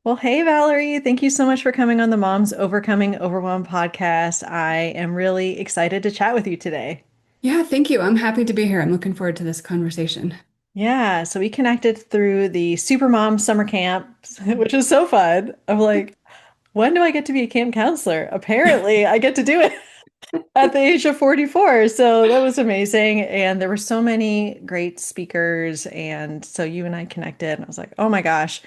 Well, hey, Valerie, thank you so much for coming on the Moms Overcoming Overwhelm podcast. I am really excited to chat with you today. Yeah, thank you. I'm happy to be here. I'm looking forward to this conversation. Yeah, so we connected through the Supermom summer camp, which was so fun. I'm like, when do I get to be a camp counselor? Apparently, I get to do it at the age of 44. So that was amazing. And there were so many great speakers. And so you and I connected, and I was like, oh my gosh.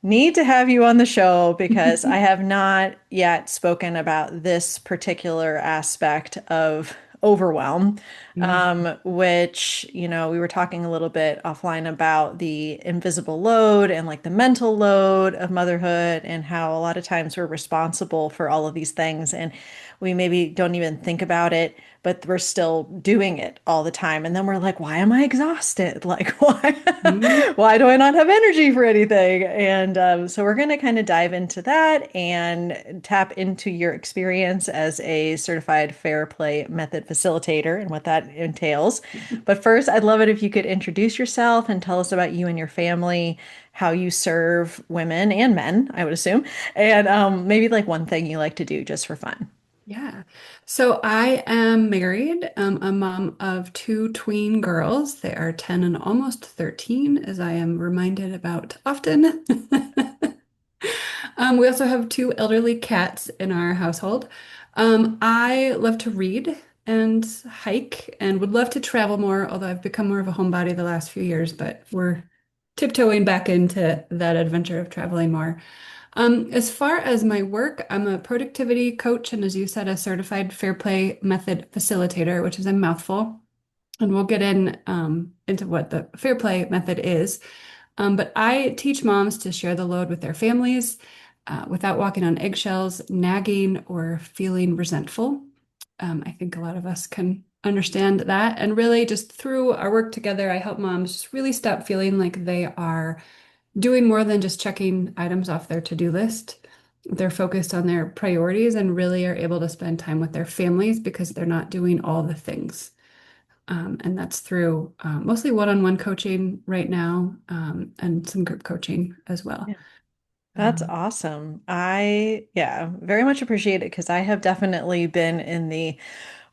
Need to have you on the show because I have not yet spoken about this particular aspect of overwhelm, Mhm. which, we were talking a little bit offline about the invisible load and like the mental load of motherhood and how a lot of times we're responsible for all of these things and we maybe don't even think about it, but we're still doing it all the time. And then we're like, why am I exhausted? Like, why? Mhm. Why do I not have energy for anything? And so we're going to kind of dive into that and tap into your experience as a certified fair play method facilitator and what that entails. But first, I'd love it if you could introduce yourself and tell us about you and your family, how you serve women and men, I would assume, and maybe like one thing you like to do just for fun. Yeah. So I am married, a mom of two tween girls. They are 10 and almost 13, as I am reminded about often. We also have two elderly cats in our household. I love to read and hike and would love to travel more, although I've become more of a homebody the last few years, but we're tiptoeing back into that adventure of traveling more. As far as my work, I'm a productivity coach and, as you said, a certified fair play method facilitator, which is a mouthful. And we'll get into what the fair play method is. But I teach moms to share the load with their families without walking on eggshells, nagging, or feeling resentful. I think a lot of us can understand that. And really, just through our work together, I help moms just really stop feeling like they are doing more than just checking items off their to-do list. They're focused on their priorities and really are able to spend time with their families because they're not doing all the things. And that's through mostly one-on-one coaching right now, and some group coaching as well. Yeah. That's Um, awesome. Yeah, very much appreciate it because I have definitely been in the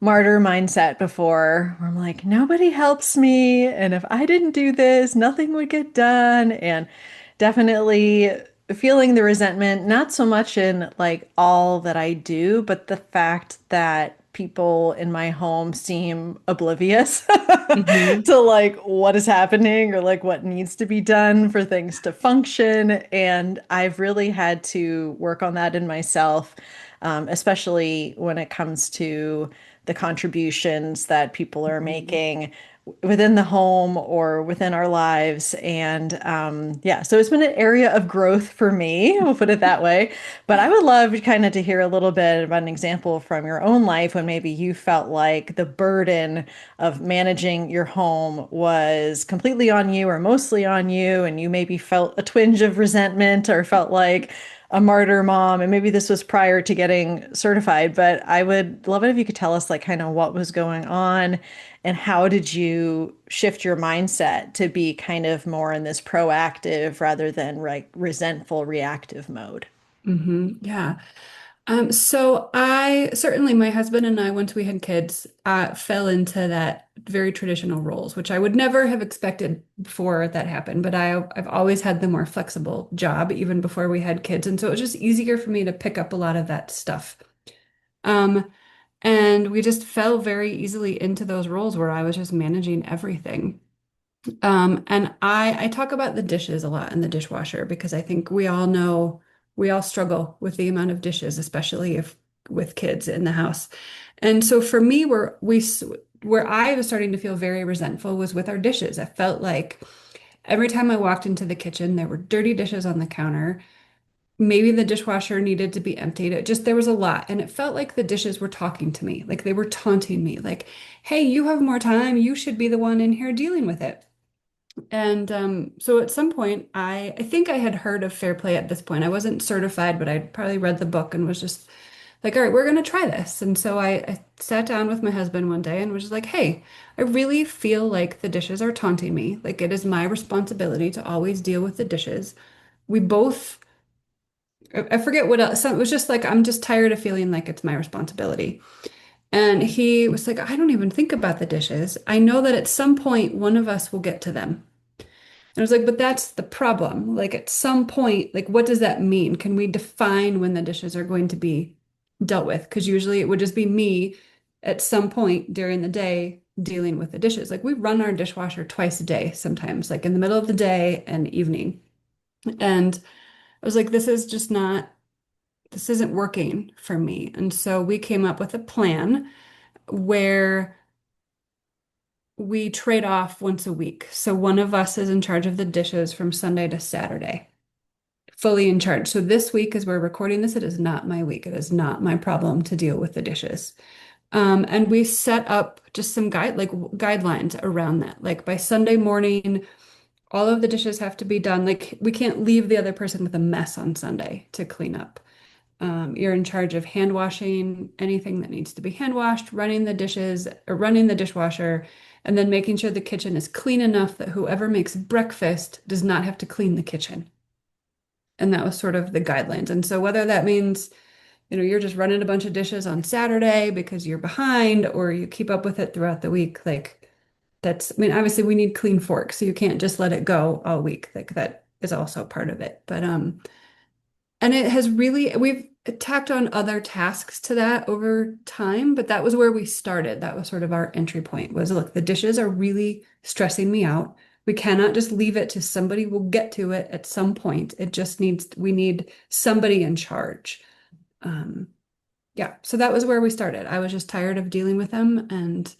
martyr mindset before where I'm like, nobody helps me. And if I didn't do this, nothing would get done. And definitely feeling the resentment, not so much in like all that I do, but the fact that people in my home seem oblivious mhm. to like what is happening or like what needs to be done for things to function. And I've really had to work on that in myself, especially when it comes to the contributions that people are Mhm. making within the home or within our lives. And yeah, so it's been an area of growth for me, we'll put it that way. But I would love kind of to hear a little bit about an example from your own life when maybe you felt like the burden of managing your home was completely on you or mostly on you, and you maybe felt a twinge of resentment or felt like a martyr mom. And maybe this was prior to getting certified, but I would love it if you could tell us like kind of what was going on and how did you shift your mindset to be kind of more in this proactive rather than like resentful reactive mode? Yeah. So I certainly, my husband and I, once we had kids, fell into that very traditional roles, which I would never have expected before that happened. But I've always had the more flexible job even before we had kids, and so it was just easier for me to pick up a lot of that stuff. Um, and we just fell very easily into those roles where I was just managing everything. And I talk about the dishes a lot in the dishwasher because I think we all know we all struggle with the amount of dishes, especially if with kids in the house. And so for me, where I was starting to feel very resentful was with our dishes. I felt like every time I walked into the kitchen, there were dirty dishes on the counter. Maybe the dishwasher needed to be emptied. It just, there was a lot. And it felt like the dishes were talking to me, like they were taunting me, like, hey, you have more time. You should be the one in here dealing with it. And so at some point, I think I had heard of fair play at this point. I wasn't certified, but I'd probably read the book and was just like, all right, we're going to try this. And so I sat down with my husband one day and was just like, hey, I really feel like the dishes are taunting me. Like it is my responsibility to always deal with the dishes. We both I forget what else. So it was just like, I'm just tired of feeling like it's my responsibility. And he was like, I don't even think about the dishes. I know that at some point one of us will get to them. And I was like, but that's the problem. Like at some point, like what does that mean? Can we define when the dishes are going to be dealt with? Because usually it would just be me at some point during the day dealing with the dishes. Like we run our dishwasher twice a day sometimes, like in the middle of the day and evening. And I was like, this is just not, this isn't working for me. And so we came up with a plan where we trade off once a week. So one of us is in charge of the dishes from Sunday to Saturday, fully in charge. So this week, as we're recording this, it is not my week. It is not my problem to deal with the dishes. And we set up just some guidelines around that. Like by Sunday morning, all of the dishes have to be done. Like we can't leave the other person with a mess on Sunday to clean up. You're in charge of hand washing anything that needs to be hand washed, running the dishes or running the dishwasher, and then making sure the kitchen is clean enough that whoever makes breakfast does not have to clean the kitchen. And that was sort of the guidelines. And so whether that means, you're just running a bunch of dishes on Saturday because you're behind or you keep up with it throughout the week, like I mean, obviously we need clean forks, so you can't just let it go all week. Like that is also part of it. And it has really, we've tacked on other tasks to that over time, but that was where we started. That was sort of our entry point was, look, the dishes are really stressing me out. We cannot just leave it to somebody will get to it at some point. We need somebody in charge. Um, yeah, so that was where we started. I was just tired of dealing with them and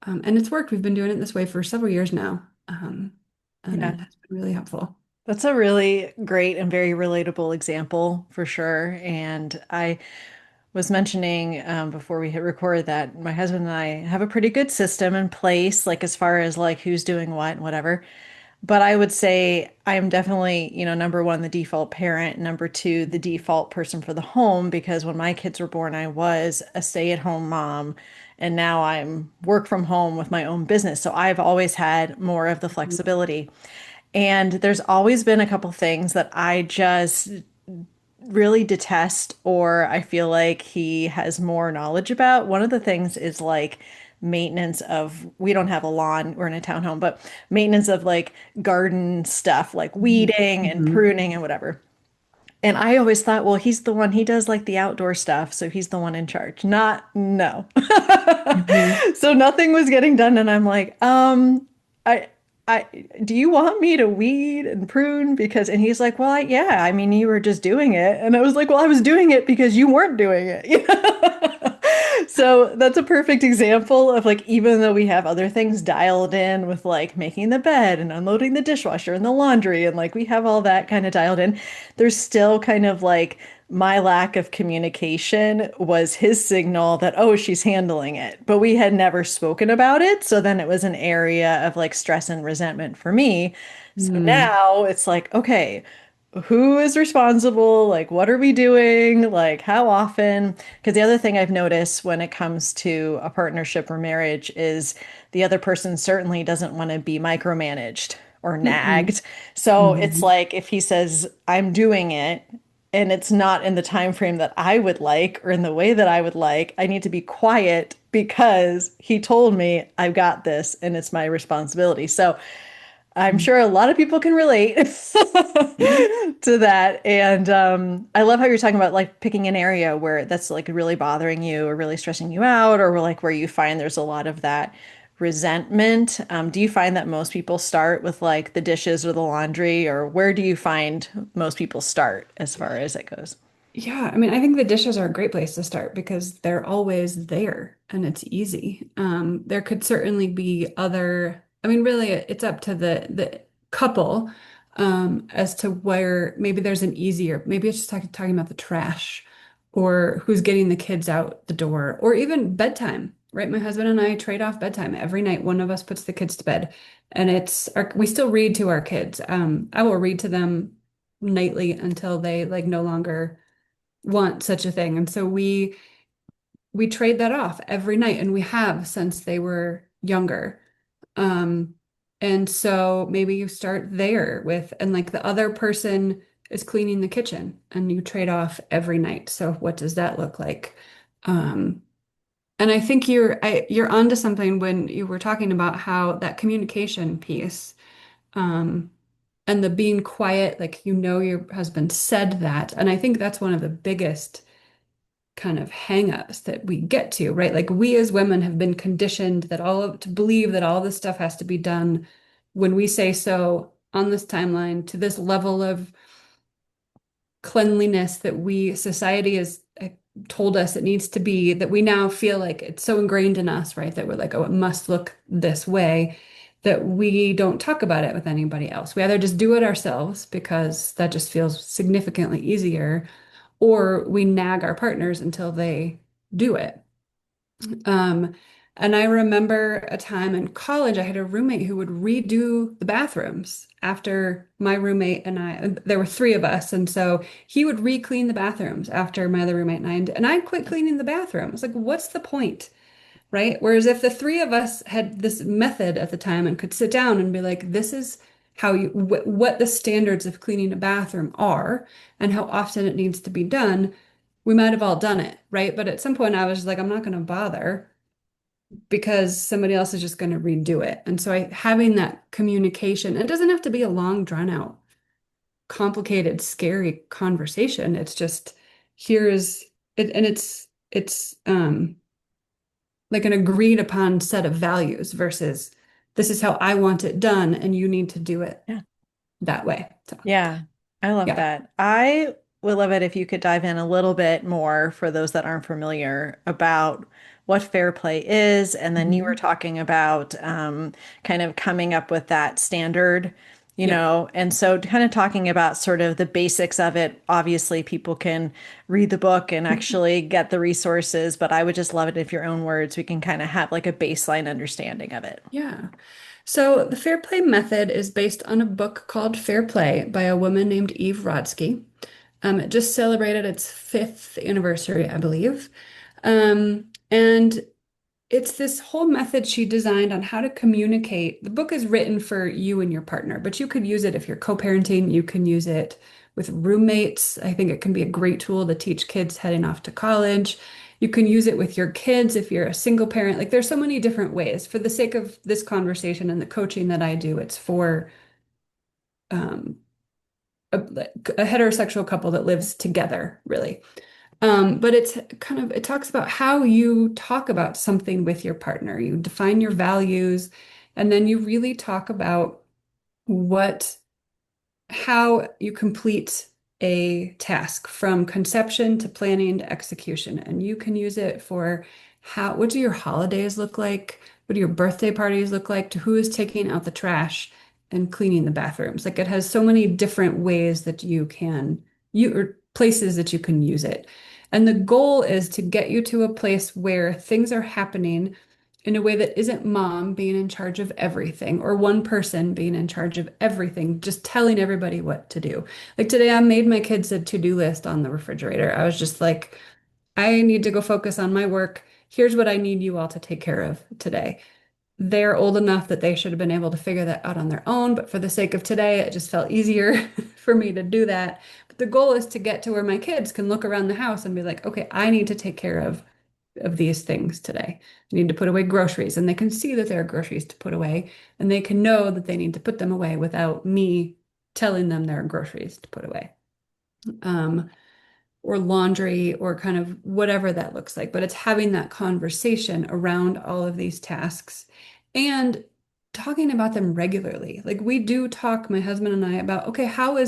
it's worked. We've been doing it this way for several years now. And Yeah. it has been really helpful. That's a really great and very relatable example for sure. And I was mentioning before we hit record that my husband and I have a pretty good system in place, like as far as like who's doing what and whatever. But I would say I am definitely, number one, the default parent, number two, the default person for the home, because when my kids were born, I was a stay-at-home mom, and now I'm work from home with my own business. So I've always had more of the flexibility. And there's always been a couple things that I just really detest or I feel like he has more knowledge about. One of the things is like maintenance of, we don't have a lawn, we're in a townhome, but maintenance of like garden stuff, like weeding and Mhm. pruning and whatever. And I always thought, well, he's the one, he does like the outdoor stuff, so he's the one in charge. Not, no. Mhm. So nothing was getting done, and I'm like, I, I, do you want me to weed and prune? Because, and he's like, well, yeah, I mean, you were just doing it. And I was like, well, I was doing it because you weren't doing it. So that's a perfect example of like, even though we have other things dialed in with like making the bed and unloading the dishwasher and the laundry, and like we have all that kind of dialed in, there's still kind of like my lack of communication was his signal that, oh, she's handling it. But we had never spoken about it. So then it was an area of like stress and resentment for me. So Mhm. now it's like, okay, who is responsible? Like, what are we doing? Like, how often? Because the other thing I've noticed when it comes to a partnership or marriage is the other person certainly doesn't want to be micromanaged or Mhm. nagged. So it's Mhm. like if he says, I'm doing it, and it's not in the time frame that I would like or in the way that I would like, I need to be quiet because he told me I've got this and it's my responsibility. So I'm sure a lot of people can relate to that. And I love how you're talking about like picking an area where that's like really bothering you or really stressing you out, or like where you find there's a lot of that resentment. Do you find that most people start with like the dishes or the laundry, or where do you find most people start as far as it goes? Yeah, I mean, I think the dishes are a great place to start because they're always there and it's easy. There could certainly be other, I mean, really, it's up to the couple as to where maybe there's an easier, maybe it's just talking about the trash or who's getting the kids out the door or even bedtime, right? My husband and I trade off bedtime. Every night, one of us puts the kids to bed and we still read to our kids. I will read to them nightly until they like no longer want such a thing. And so we trade that off every night and we have since they were younger. Um, and so maybe you start there with and like the other person is cleaning the kitchen, and you trade off every night. So what does that look like? Um, and I think you're onto something when you were talking about how that communication piece, um, and the being quiet, like your husband said that. And I think that's one of the biggest kind of hangups that we get to, right? Like we as women have been conditioned to believe that all this stuff has to be done when we say so on this timeline to this level of cleanliness that society has told us it needs to be, that we now feel like it's so ingrained in us, right? That we're like, oh, it must look this way, that we don't talk about it with anybody else. We either just do it ourselves because that just feels significantly easier, or we nag our partners until they do it. Um, and I remember a time in college, I had a roommate who would redo the bathrooms after my roommate and there were three of us. And so he would re-clean the bathrooms after my other roommate and I quit cleaning the bathroom. I was like, what's the point? Right? Whereas if the three of us had this method at the time and could sit down and be like, this is what the standards of cleaning a bathroom are and how often it needs to be done, we might have all done it, right? But at some point I was just like, I'm not going to bother because somebody else is just going to redo it. And so having that communication, it doesn't have to be a long, drawn out, complicated, scary conversation. It's just here's it, and it's like an agreed upon set of values versus this is how I want it done and you need to do it Yeah. that way. So Yeah, I love yeah. that. I would love it if you could dive in a little bit more for those that aren't familiar about what fair play is. And then you were Mhm. talking about kind of coming up with that standard, Yep. and so kind of talking about sort of the basics of it. Obviously, people can read the book and actually get the resources, but I would just love it if your own words, we can kind of have like a baseline understanding of it. Yeah. So the Fair Play method is based on a book called Fair Play by a woman named Eve Rodsky. It just celebrated its fifth anniversary, I believe. And it's this whole method she designed on how to communicate. The book is written for you and your partner, but you could use it if you're co-parenting. You can use it with roommates. I think it can be a great tool to teach kids heading off to college. You can use it with your kids if you're a single parent. Like there's so many different ways. For the sake of this conversation and the coaching that I do, it's for um, a heterosexual couple that lives together, really. But it talks about how you talk about something with your partner. You define your values, and then you really talk about what how you complete a task from conception to planning to execution. And you can use it for what do your holidays look like? What do your birthday parties look like? To who is taking out the trash and cleaning the bathrooms? Like it has so many different ways that or places that you can use it. And the goal is to get you to a place where things are happening in a way that isn't mom being in charge of everything or one person being in charge of everything, just telling everybody what to do. Like today, I made my kids a to-do list on the refrigerator. I was just like, I need to go focus on my work. Here's what I need you all to take care of today. They're old enough that they should have been able to figure that out on their own, but for the sake of today, it just felt easier for me to do that. But the goal is to get to where my kids can look around the house and be like, okay, I need to take care of these things today. I need to put away groceries, and they can see that there are groceries to put away, and they can know that they need to put them away without me telling them there are groceries to put away. Um, or laundry or kind of whatever that looks like. But it's having that conversation around all of these tasks and talking about them regularly. Like we do talk, my husband and I, about, okay, how are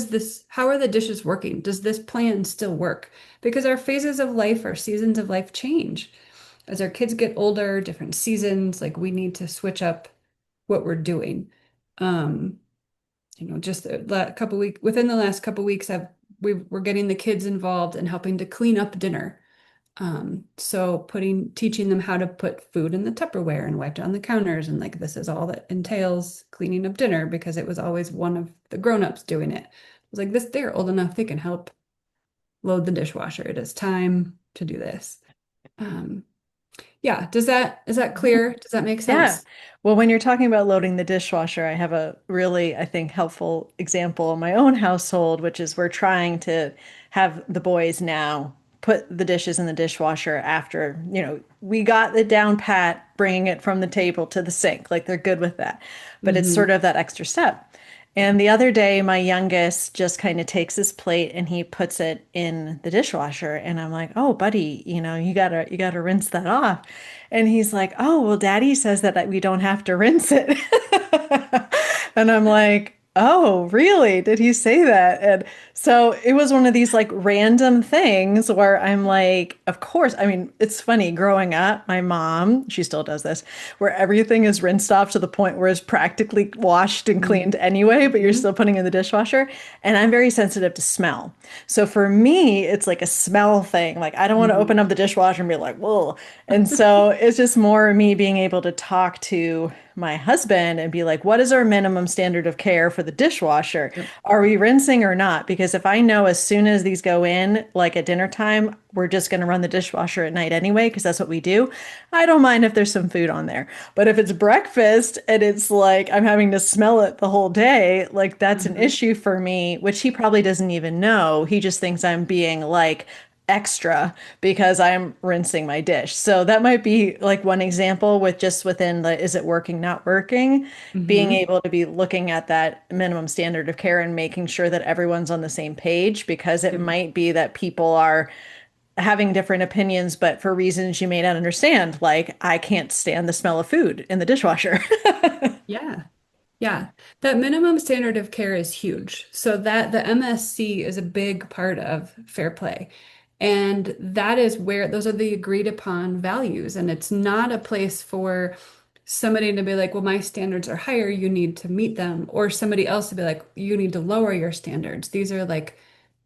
the dishes working? Does this plan still work? Because our phases of life, our seasons of life change. As our kids get older, different seasons, like we need to switch up what we're doing. Um, just a couple weeks within the last couple weeks, we're getting the kids involved and helping to clean up dinner. So teaching them how to put food in the Tupperware and wipe down the counters, and like this is all that entails cleaning up dinner because it was always one of the grown-ups doing it. I was like, they're old enough, they can help load the dishwasher. It is time to do this. Um, Yeah. Is that Mhm. clear? Does that make Yeah. sense? Well, when you're talking about loading the dishwasher, I have a really, I think, helpful example in my own household, which is we're trying to have the boys now put the dishes in the dishwasher after, we got it down pat, bringing it from the table to the sink. Like they're good with that. But it's Hmm. sort of that extra step. And the other day, my youngest just kind of takes his plate and he puts it in the dishwasher. And I'm like, "Oh, buddy, you gotta rinse that off." And he's like, "Oh, well, Daddy says that we don't have to rinse it." And I'm like, "Oh, really? Did he say that?" And so it was one of these like random things where I'm like, of course. I mean, it's funny growing up, my mom, she still does this, where everything is rinsed off to the point where it's practically washed and cleaned anyway, but you're Hmm. still putting it in the dishwasher. And I'm very sensitive to smell. So for me, it's like a smell thing. Like I don't want to Hmm. open up the dishwasher and be like, whoa. And so it's just more me being able to talk to my husband and be like, what is our minimum standard of care for the dishwasher? Yep. Are we rinsing or not? Because if I know as soon as these go in, like at dinner time, we're just going to run the dishwasher at night anyway, because that's what we do. I don't mind if there's some food on there. But if it's breakfast and it's like I'm having to smell it the whole day, like that's an Hmm. issue for me, which he probably doesn't even know. He just thinks I'm being like extra because I'm rinsing my dish. So that might be like one example with just within the is it working, not working, being Hmm. able to be looking at that minimum standard of care and making sure that everyone's on the same page because it Yep. might be that people are having different opinions, but for reasons you may not understand. Like, I can't stand the smell of food in the dishwasher. Yeah. Yeah, that minimum standard of care is huge. So that the MSC is a big part of fair play. And that is where those are the agreed upon values. And it's not a place for somebody to be like, well, my standards are higher, you need to meet them. Or somebody else to be like, you need to lower your standards. These are like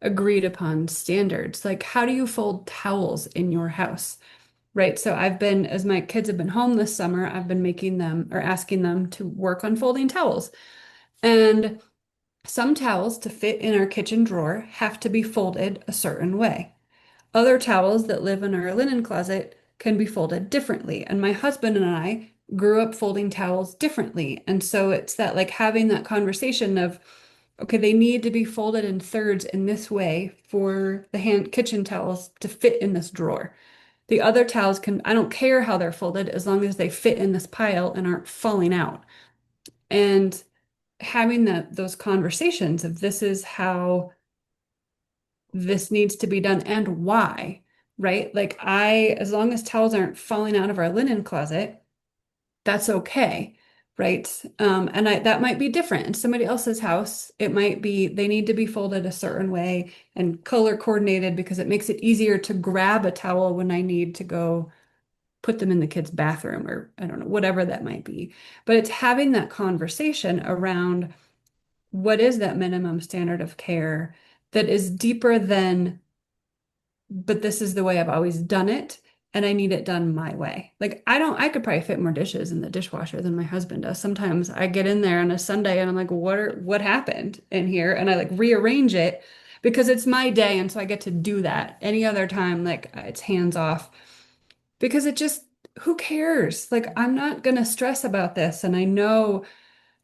agreed upon standards. Like, how do you fold towels in your house? Right. So I've been, as my kids have been home this summer, I've been making them or asking them to work on folding towels. And some towels to fit in our kitchen drawer have to be folded a certain way. Other towels that live in our linen closet can be folded differently. And my husband and I grew up folding towels differently. And so it's that like having that conversation of, okay, they need to be folded in thirds in this way for the hand kitchen towels to fit in this drawer. The other towels can, I don't care how they're folded as long as they fit in this pile and aren't falling out. And having those conversations of this is how this needs to be done and why, right? Like as long as towels aren't falling out of our linen closet, that's okay, right? And that might be different in somebody else's house. It might be they need to be folded a certain way and color coordinated because it makes it easier to grab a towel when I need to go put them in the kids' bathroom or I don't know, whatever that might be. But it's having that conversation around what is that minimum standard of care that is deeper than, but this is the way I've always done it, and I need it done my way. Like I could probably fit more dishes in the dishwasher than my husband does. Sometimes I get in there on a Sunday and I'm like, what happened in here? And I like rearrange it because it's my day, and so I get to do that. Any other time, like it's hands off because it just, who cares? Like I'm not gonna stress about this, and I know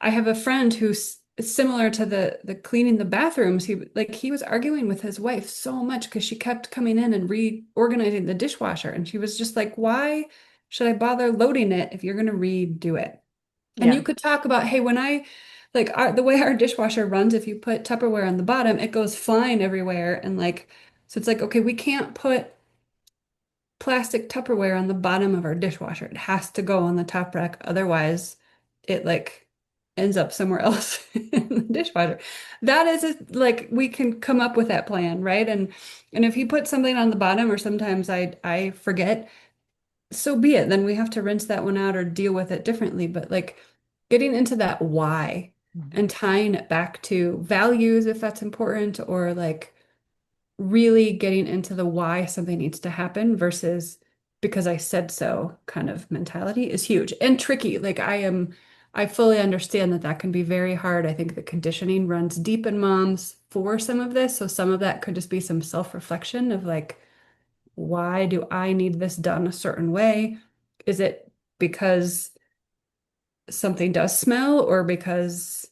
I have a friend who's similar to the cleaning the bathrooms. He was arguing with his wife so much because she kept coming in and reorganizing the dishwasher. And she was just like, why should I bother loading it if you're going to redo it? And you Yeah. could talk about, hey, when I like the way our dishwasher runs, if you put Tupperware on the bottom, it goes flying everywhere. And like, so it's like, okay, we can't put plastic Tupperware on the bottom of our dishwasher. It has to go on the top rack. Otherwise, it like ends up somewhere else in the dishwasher. That is like we can come up with that plan, right? And if he puts something on the bottom, or sometimes I forget, so be it. Then we have to rinse that one out or deal with it differently. But like getting into that why Mhm. and tying it back to values if that's important, or like really getting into the why something needs to happen versus because I said so kind of mentality is huge and tricky. I fully understand that that can be very hard. I think the conditioning runs deep in moms for some of this. So some of that could just be some self-reflection of like, why do I need this done a certain way? Is it because something does smell or because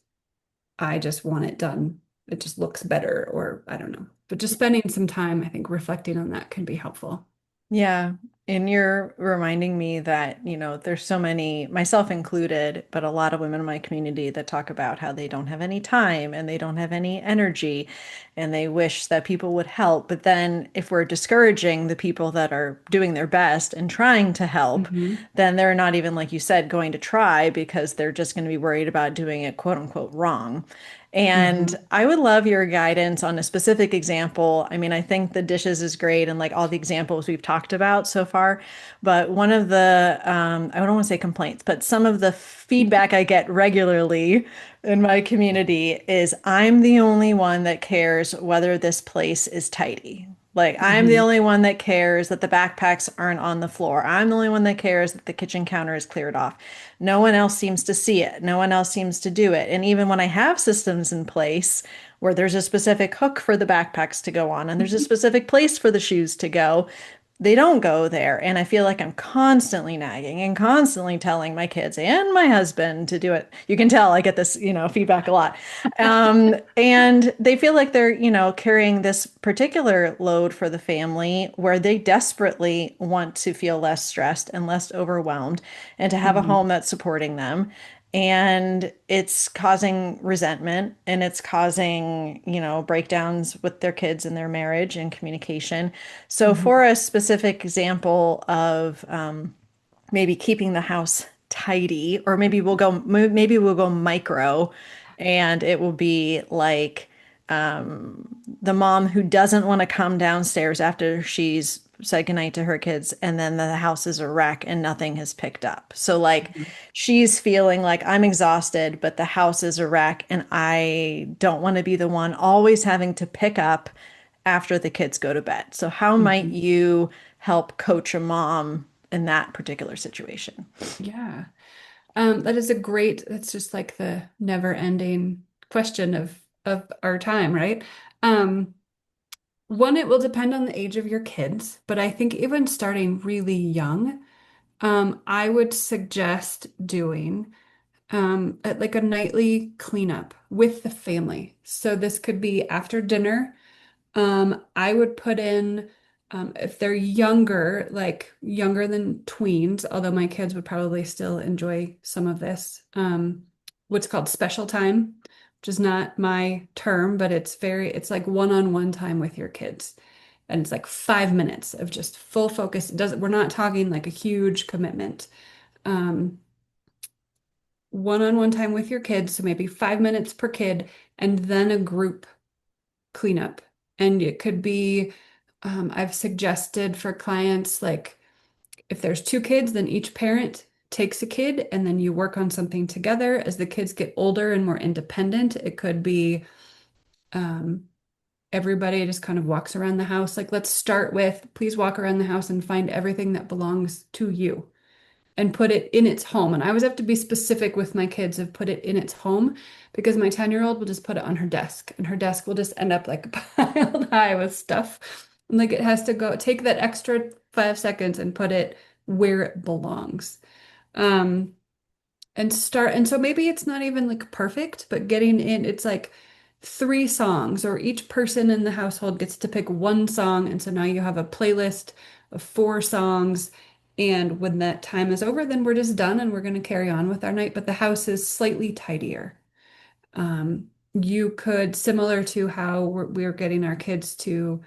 I just want it done? It just looks better, or I don't know. But just spending some time, I think, reflecting on that can be helpful. Yeah. And you're reminding me that, there's so many, myself included, but a lot of women in my community that talk about how they don't have any time and they don't have any energy and they wish that people would help. But then if we're discouraging the people that are doing their best and trying to help, Hmm. then they're not even, like you said, going to try because they're just going to be worried about doing it quote unquote wrong. And Hmm. I would love your guidance on a specific example. I mean, I think the dishes is great and like all the examples we've talked about so far. But one of the, I don't want to say complaints, but some of the feedback I get regularly in my community is I'm the only one that cares whether this place is tidy. Like, I'm the Hmm. only one that cares that the backpacks aren't on the floor. I'm the only one that cares that the kitchen counter is cleared off. No one else seems to see it. No one else seems to do it. And even when I have systems in place where there's a specific hook for the backpacks to go on and there's a specific place for the shoes to go, they don't go there. And I feel like I'm constantly nagging and constantly telling my kids and my husband to do it. You can tell I get this, feedback a lot. And they feel like they're, carrying this particular load for the family where they desperately want to feel less stressed and less overwhelmed and to have a Hmm. home that's supporting them. And it's causing resentment and it's causing, breakdowns with their kids and their marriage and communication. So, Hmm. for a specific example of maybe keeping the house tidy, or maybe we'll go micro, and it will be like the mom who doesn't want to come downstairs after she's said goodnight to her kids, and then the house is a wreck and nothing has picked up. So, like, she's feeling like I'm exhausted, but the house is a wreck, and I don't want to be the one always having to pick up after the kids go to bed. So, how might Hmm. you help coach a mom in that particular situation? Yeah. That is that's just like the never ending question of our time, right? Um, One, it will depend on the age of your kids, but I think even starting really young, I would suggest doing like a nightly cleanup with the family. So this could be after dinner. I would put in, if they're younger, like younger than tweens, although my kids would probably still enjoy some of this, what's called special time, which is not my term, but it's like one-on-one time with your kids. And it's like 5 minutes of just full focus. We're not talking like a huge commitment. Um, One-on-one time with your kids, so maybe 5 minutes per kid, and then a group cleanup. And it could be, I've suggested for clients, like if there's two kids, then each parent takes a kid and then you work on something together. As the kids get older and more independent, it could be um, everybody just kind of walks around the house. Like, let's start with, please walk around the house and find everything that belongs to you and put it in its home. And I always have to be specific with my kids of put it in its home because my 10-year-old will just put it on her desk and her desk will just end up like piled high with stuff. And like it has to go take that extra 5 seconds and put it where it belongs. Um, and so maybe it's not even like perfect, but getting in, it's like three songs, or each person in the household gets to pick one song. And so now you have a playlist of four songs. And when that time is over, then we're just done and we're going to carry on with our night. But the house is slightly tidier. You could, similar to how we're getting our kids to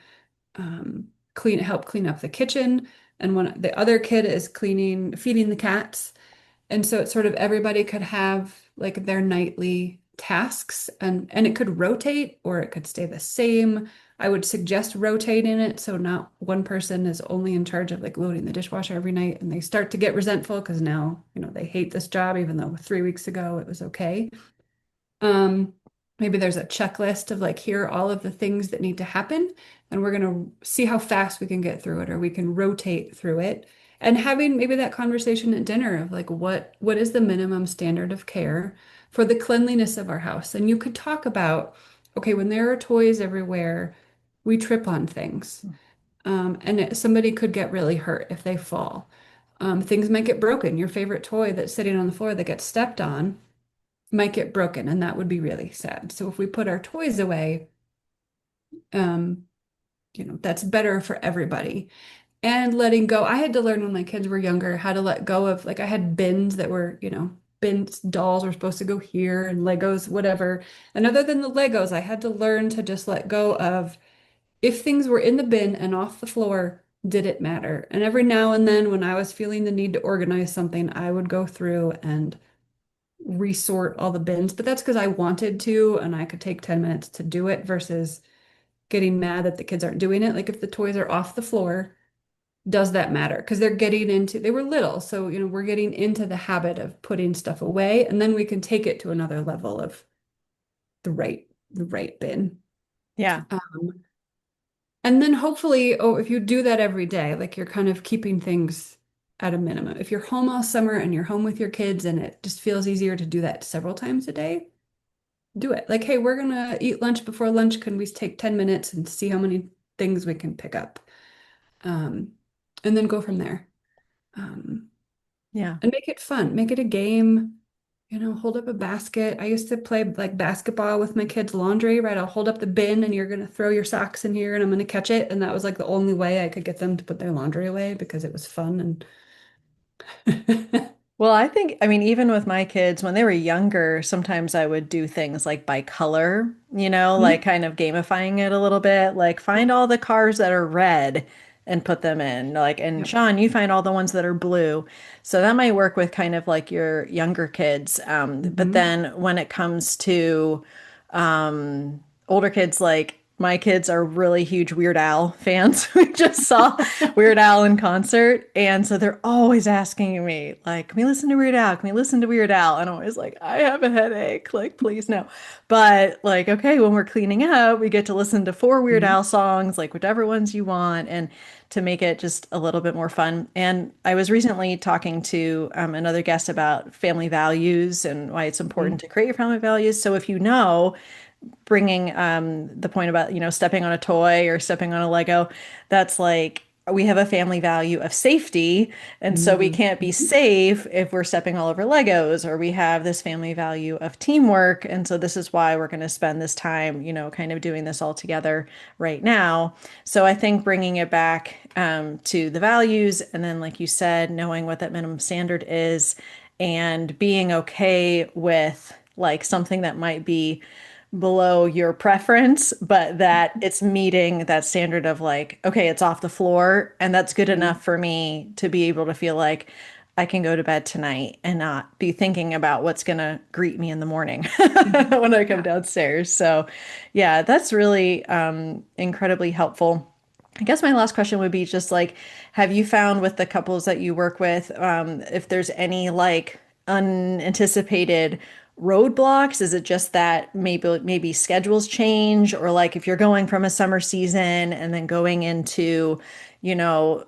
help clean up the kitchen, and when the other kid is feeding the cats. And so it's sort of everybody could have like their nightly tasks, and it could rotate or it could stay the same. I would suggest rotating it so not one person is only in charge of like loading the dishwasher every night and they start to get resentful because now, they hate this job even though 3 weeks ago it was okay. Um, Maybe there's a checklist of like, here are all of the things that need to happen, and we're going to see how fast we can get through it, or we can rotate through it. And having maybe that conversation at dinner of like, what is the minimum standard of care for the cleanliness of our house? And you could talk about, okay, when there are toys everywhere, we trip on things. Somebody could get really hurt if they fall. Things might get broken. Your favorite toy that's sitting on the floor that gets stepped on might get broken, and that would be really sad. So if we put our toys away, um, that's better for everybody. And letting go. I had to learn when my kids were younger how to let go of, like, I had bins that were, bins, dolls were supposed to go here and Legos, whatever. And other than the Legos, I had to learn to just let go of if things were in the bin and off the floor, did it matter? And every now and then, when I was feeling the need to organize something, I would go through and resort all the bins. But that's because I wanted to, and I could take 10 minutes to do it versus getting mad that the kids aren't doing it. Like if the toys are off the floor, does that matter? Because they were little. So, we're getting into the habit of putting stuff away, and then we can take it to another level of the right bin. Yeah. Um, and then hopefully, if you do that every day, like you're kind of keeping things at a minimum. If you're home all summer and you're home with your kids and it just feels easier to do that several times a day, do it. Like, hey, we're gonna eat lunch before lunch. Can we take 10 minutes and see how many things we can pick up? Um, and then go from there. Um, Yeah. and make it fun. Make it a game. Hold up a basket. I used to play like basketball with my kids' laundry, right? I'll hold up the bin and you're gonna throw your socks in here and I'm gonna catch it. And that was like the only way I could get them to put their laundry away because it was fun and Well, I think, I mean, even with my kids, when they were younger, sometimes I would do things like by color, like Mhm. kind of gamifying it a little bit, like find all the cars that are red and put them in. Like, and Yep. Sean, you find all the ones that are blue. So that might work with kind of like your younger kids. But Mhm. then when it comes to older kids, like my kids are really huge Weird Al fans. We just saw Weird Al in concert. And so they're always asking me, like, can we listen to Weird Al? Can we listen to Weird Al? And I'm always like, I have a headache. Like, please no. But like, okay, when we're cleaning up, we get to listen to four Weird Mhm. Al songs, like whichever ones you want, and to make it just a little bit more fun. And I was recently talking to another guest about family values and why it's important Mhm. to create your family values. So if you know, bringing the point about, stepping on a toy or stepping on a Lego, that's like we have a family value of safety. And so we Mhm. can't be safe if we're stepping all over Legos, or we have this family value of teamwork. And so this is why we're going to spend this time, kind of doing this all together right now. So I think bringing it back to the values, and then, like you said, knowing what that minimum standard is and being okay with like something that might be below your preference, but that it's meeting that standard of like, okay, it's off the floor, and that's good Mhm. enough for me to be able to feel like I can go to bed tonight and not be thinking about what's going to greet me in the morning Mhm. when I come Yeah. downstairs. So, yeah, that's really incredibly helpful. I guess my last question would be just like, have you found with the couples that you work with, if there's any like unanticipated roadblocks? Is it just that maybe schedules change, or like if you're going from a summer season and then going into,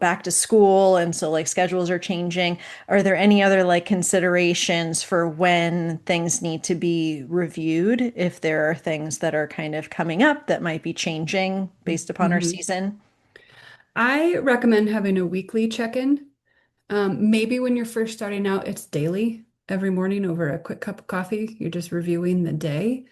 back to school, and so like schedules are changing? Are there any other like considerations for when things need to be reviewed if there are things that are kind of coming up that might be changing based upon our Mhm. season? I recommend having a weekly check-in. Maybe when you're first starting out, it's daily, every morning over a quick cup of coffee. You're just reviewing the day.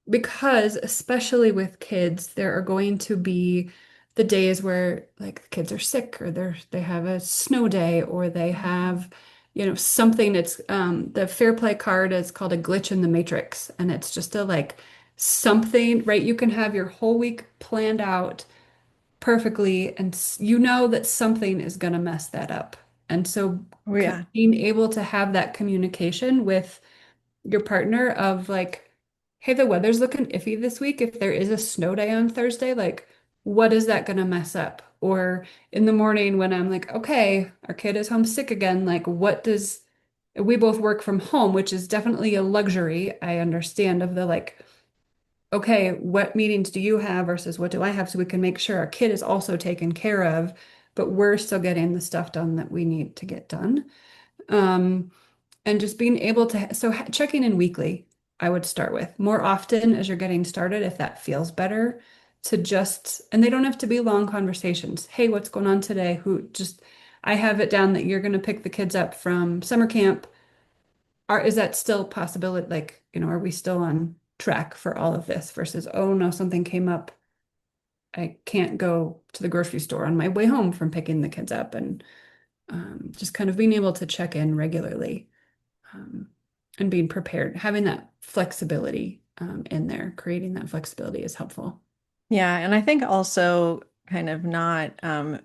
Because especially with kids, there are going to be the days where like the kids are sick or they have a snow day or they have, something. It's the fair play card is called a glitch in the matrix. And it's just a like something, right? You can have your whole week planned out perfectly and you know that something is going to mess that up. And so Oh yeah. being able to have that communication with your partner of like, hey, the weather's looking iffy this week. If there is a snow day on Thursday, like, what is that going to mess up? Or in the morning when I'm like, okay, our kid is homesick again, like, we both work from home, which is definitely a luxury. I understand of the like, okay, what meetings do you have versus what do I have so we can make sure our kid is also taken care of, but we're still getting the stuff done that we need to get done. Um, and just being able to, so checking in weekly, I would start with more often as you're getting started if that feels better. to just, and they don't have to be long conversations. Hey, what's going on today? I have it down that you're going to pick the kids up from summer camp. Is that still a possibility? Like, are we still on track for all of this versus, oh no, something came up. I can't go to the grocery store on my way home from picking the kids up, and just kind of being able to check in regularly, um, and being prepared, having that flexibility in there, creating that flexibility is helpful. Yeah, and I think also kind of not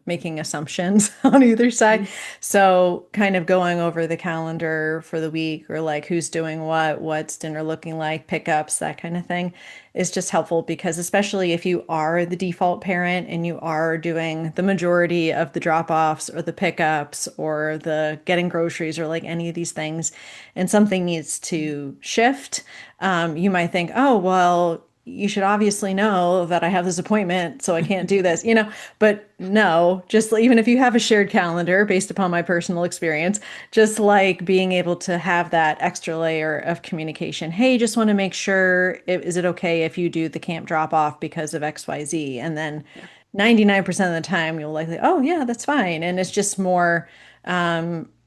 making assumptions on either side. Mhm. So kind of going over the calendar for the week or like who's doing what, what's dinner looking like, pickups, that kind of thing is just helpful because especially if you are the default parent and you are doing the majority of the drop-offs or the pickups or the getting groceries or like any of these things and something needs to shift, you might think, oh, well, you should obviously know that I have this appointment, so I can't do this, but no, just even if you have a shared calendar based upon my personal experience, just like being able to have that extra layer of communication. Hey, just want to make sure, is it okay if you do the camp drop off because of XYZ? And then Yeah. 99% of the time you'll likely, oh yeah, that's fine. And it's just more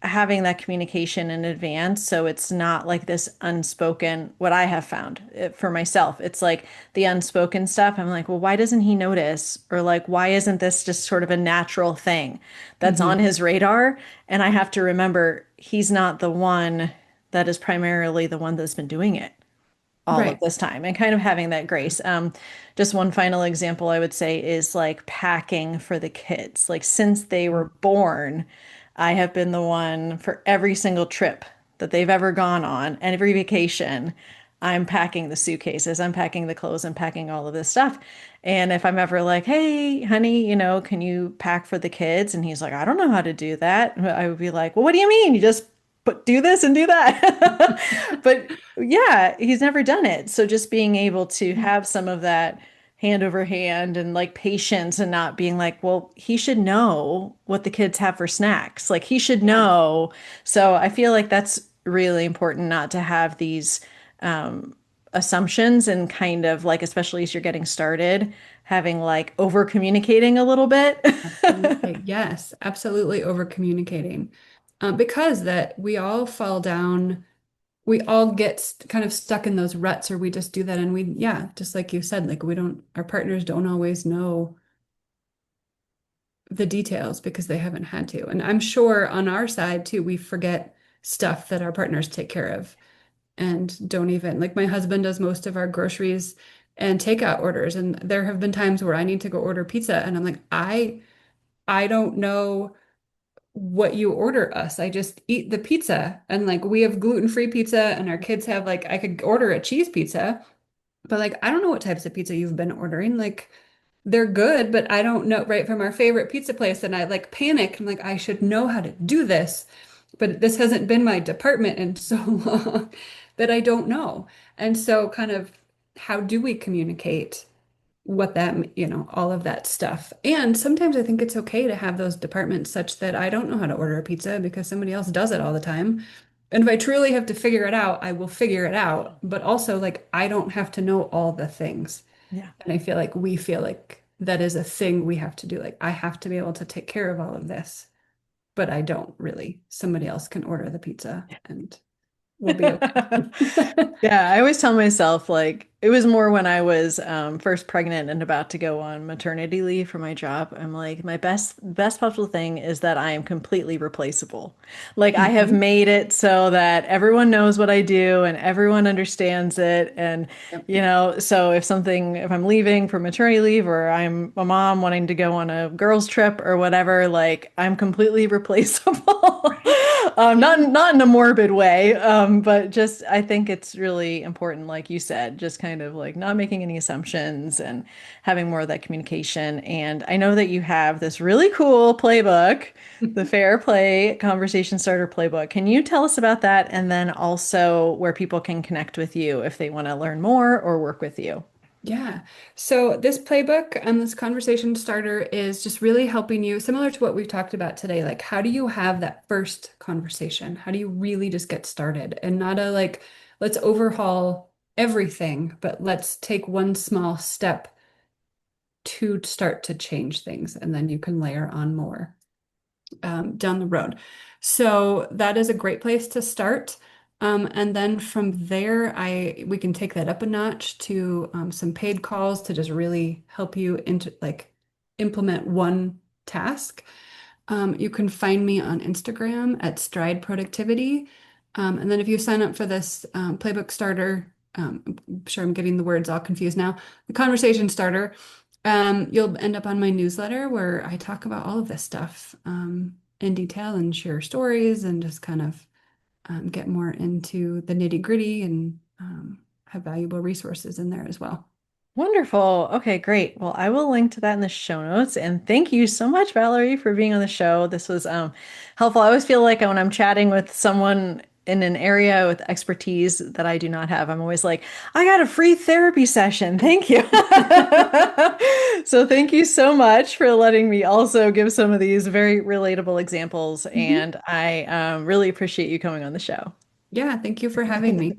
having that communication in advance. So it's not like this unspoken, what I have found for myself. It's like the unspoken stuff. I'm like, well, why doesn't he notice? Or like, why isn't this just sort of a natural thing that's on Hmm. his radar? And I have to remember he's not the one that is primarily the one that's been doing it all of Right. this time and kind of having that grace. Just one final example I would say is like packing for the kids. Like since they were born, I have been the one for every single trip that they've ever gone on and every vacation. I'm packing the suitcases, I'm packing the clothes, I'm packing all of this stuff. And if I'm ever like, hey, honey, can you pack for the kids? And he's like, I don't know how to do that. I would be like, well, what do you mean? You just do this and do that. But yeah, he's never done it. So just being able to have some of that hand over hand and like patience and not being like, well, he should know what the kids have for snacks. Like he should Yeah. know. So I feel like that's really important not to have these assumptions and kind of like, especially as you're getting started, having like over communicating a little bit. Absolutely. Yes, absolutely over communicating. Because that we all fall down, we all get kind of stuck in those ruts, or we just do that. And yeah, just like you said, like our partners don't always know the details because they haven't had to. And I'm sure on our side too, we forget stuff that our partners take care of and don't even, like my husband does most of our groceries and takeout orders. And there have been times where I need to go order pizza and I'm like, I don't know what you order us. I just eat the pizza. And like we have gluten-free pizza and our kids have like I could order a cheese pizza, but like I don't know what types of pizza you've been ordering. Like they're good, but I don't know right from our favorite pizza place. And I like panic. I'm like, I should know how to do this, but this hasn't been my department in so long that I don't know. And so kind of how do we communicate what that, all of that stuff. And sometimes I think it's okay to have those departments such that I don't know how to order a pizza because somebody else does it all the time. And if I truly have to figure it out, I will figure it out. But also, like, I don't have to know all the things. Yeah. And I feel like we feel like that is a thing we have to do. Like, I have to be able to take care of all of this, but I don't really. Somebody else can order the pizza and we'll be okay. Yeah, I always tell myself like it was more when I was first pregnant and about to go on maternity leave for my job. I'm like, my best possible thing is that I am completely replaceable. Like I have Mhm. made it so that everyone knows what I do and everyone understands it. And Yep. so if I'm leaving for maternity leave or I'm a mom wanting to go on a girls trip or whatever, like I'm completely replaceable. Right. Not Yeah. not in a morbid way, but just I think it's really important, like you said, just kind of like not making any assumptions and having more of that communication. And I know that you have this really cool playbook, the Fair Play Conversation Starter Playbook. Can you tell us about that? And then also where people can connect with you if they want to learn more or work with you. Yeah. So this playbook and this conversation starter is just really helping you, similar to what we've talked about today. Like, how do you have that first conversation? How do you really just get started and not a like, let's overhaul everything, but let's take one small step to start to change things, and then you can layer on more down the road. So that is a great place to start. And then from there, I we can take that up a notch to some paid calls to just really help you into like implement one task. You can find me on Instagram at Stride Productivity. And then if you sign up for this playbook starter, I'm sure I'm getting the words all confused now, the conversation starter, you'll end up on my newsletter where I talk about all of this stuff in detail and share stories and just kind of get more into the nitty gritty and have valuable resources in there as well. Wonderful. Okay, great. Well, I will link to that in the show notes. And thank you so much, Valerie, for being on the show. This was helpful. I always feel like when I'm chatting with someone in an area with expertise that I do not have, I'm always like, I got a free therapy session. Thank you. So thank you so much for letting me also give some of these very relatable examples. Mhm. And I really appreciate you coming on the show. Yeah, thank you for having me.